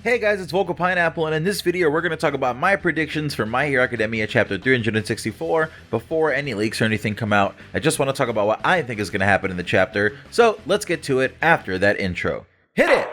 Hey guys, it's Vocal Pineapple, and in this video we're going to talk about my predictions for My Hero Academia Chapter 364 before any leaks or anything come out. I just want to talk about what I think is going to happen in the chapter, so let's get to it after that intro. Hit it!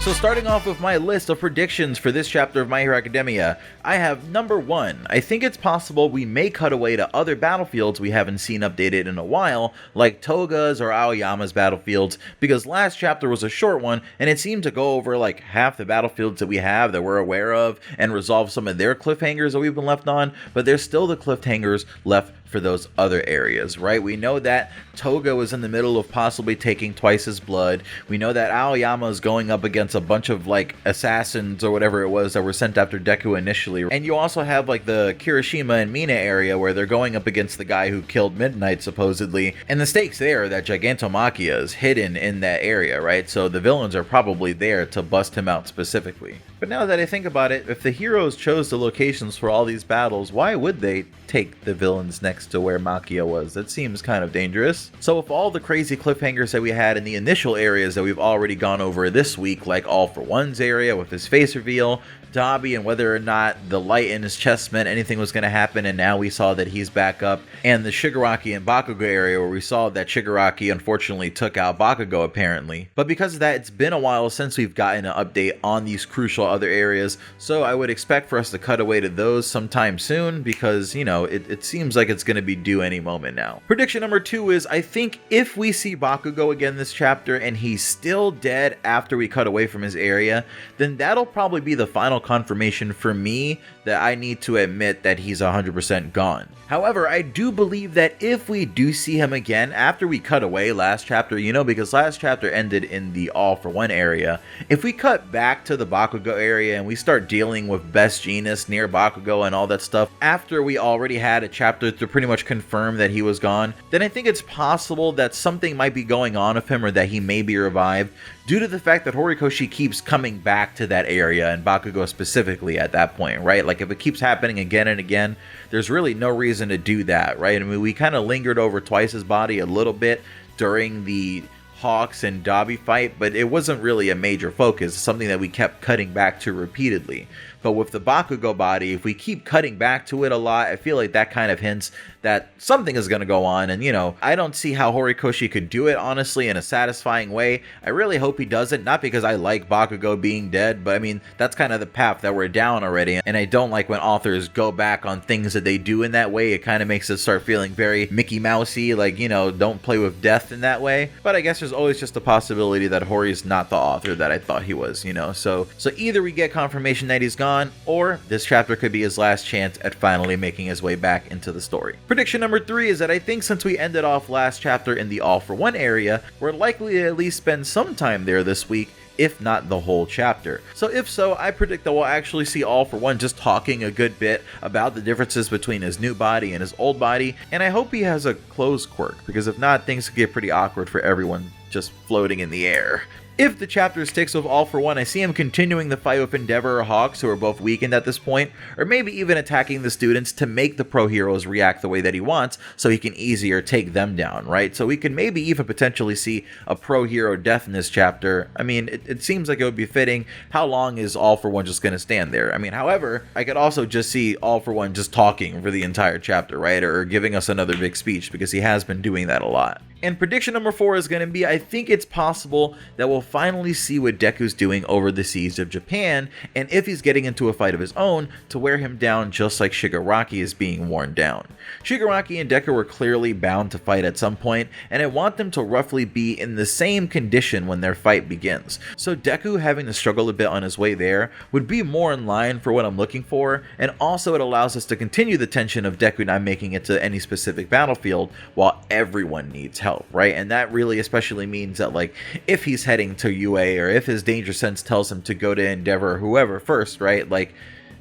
So starting off with my list of predictions for this chapter of My Hero Academia, I have number 1. I think it's possible we may cut away to other battlefields we haven't seen updated in a while, like Toga's or Aoyama's battlefields, because last chapter was a short one and it seemed to go over like half the battlefields that we have that we're aware of and resolve some of their cliffhangers that we've been left on, but there's still the cliffhangers left for those other areas, right? We know that Toga was in the middle of possibly taking twice his blood. We know that Aoyama is going up against a bunch of like assassins or whatever it was that were sent after Deku initially. And you also have like the Kirishima and Mina area where they're going up against the guy who killed Midnight supposedly. And the stakes there are that Gigantomachia is hidden in that area, right? So the villains are probably there to bust him out specifically. But now that I think about it, if the heroes chose the locations for all these battles, why would they take the villains next to where Machia was? That seems kind of dangerous. So with all the crazy cliffhangers that we had in the initial areas that we've already gone over this week, like All for One's area with his face reveal, Dabi and whether or not the light in his chest meant anything was going to happen, and now we saw that he's back up, and the Shigaraki and Bakugo area where we saw that Shigaraki unfortunately took out Bakugo apparently. But because of that, it's been a while since we've gotten an update on these crucial other areas, so I would expect for us to cut away to those sometime soon because, you know, it seems like it's going to be due any moment now. Prediction number 2 is I think if we see Bakugo again this chapter and he's still dead after we cut away from his area, then that'll probably be the final confirmation for me that I need to admit that he's 100% gone. However, I do believe that if we do see him again after we cut away last chapter, you know, because last chapter ended in the All for One area, if we cut back to the Bakugo area and we start dealing with Best Jeanist near Bakugo and all that stuff after we already had a chapter to pretty much confirm that he was gone, then I think it's possible that something might be going on with him or that he may be revived due to the fact that Horikoshi keeps coming back to that area and Bakugo specifically at that point, right? Like if it keeps happening again and again, there's really no reason to do that, right? I mean, we kind of lingered over Twice's body a little bit during the Hawks and Dabi fight, but it wasn't really a major focus, something that we kept cutting back to repeatedly. But with the Bakugo body, if we keep cutting back to it a lot, I feel like that kind of hints that something is going to go on. And, you know, I don't see how Horikoshi could do it, honestly, in a satisfying way. I really hope he doesn't, not because I like Bakugo being dead, but I mean, that's kind of the path that we're down already. And I don't like when authors go back on things that they do in that way. It kind of makes it start feeling very Mickey Mousey, like, you know, don't play with death in that way. But I guess there's always just a possibility that Hori's not the author that I thought he was, you know. So either we get confirmation that he's gone, or this chapter could be his last chance at finally making his way back into the story. Prediction number 3 is that I think since we ended off last chapter in the All for One area, we're likely to at least spend some time there this week, if not the whole chapter. So if so, I predict that we'll actually see All for One just talking a good bit about the differences between his new body and his old body, and I hope he has a clothes quirk, because if not, things could get pretty awkward for everyone just floating in the air. If the chapter sticks with All for One, I see him continuing the fight with Endeavor or Hawks, who are both weakened at this point, or maybe even attacking the students to make the pro heroes react the way that he wants, so he can easier take them down, right? So we could maybe even potentially see a pro hero death in this chapter. I mean, it seems like it would be fitting. How long is All for One just going to stand there? I mean, however, I could also just see All for One just talking for the entire chapter, right? Or giving us another big speech, because he has been doing that a lot. And prediction number 4 is going to be, I think it's possible that we'll finally see what Deku's doing over the seas of Japan, and if he's getting into a fight of his own, to wear him down just like Shigaraki is being worn down. Shigaraki and Deku were clearly bound to fight at some point, and I want them to roughly be in the same condition when their fight begins. So Deku having to struggle a bit on his way there would be more in line for what I'm looking for, and also it allows us to continue the tension of Deku not making it to any specific battlefield while everyone needs help, right? And that really especially means that, like, if he's heading to UA or if his danger sense tells him to go to Endeavor or whoever first, right? Like,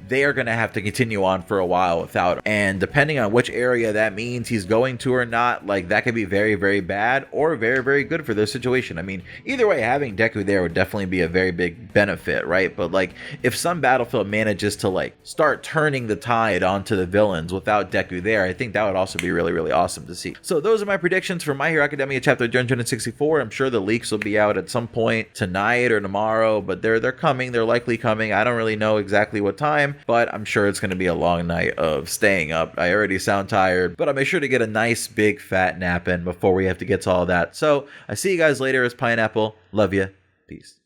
they are going to have to continue on for a while without him. And depending on which area that means he's going to or not, like, that could be very, very bad or very, very good for their situation. I mean, either way, having Deku there would definitely be a very big benefit, right? But like, if some battlefield manages to like start turning the tide onto the villains without Deku there, I think that would also be really, really awesome to see. So those are my predictions for My Hero Academia Chapter 364. I'm sure the leaks will be out at some point tonight or tomorrow, but they're coming. They're likely coming. I don't really know exactly what time, but I'm sure it's going to be a long night of staying up. I already sound tired, but I'll make sure to get a nice big fat nap in before we have to get to all that. So I see you guys later as Pineapple. Love you. Peace.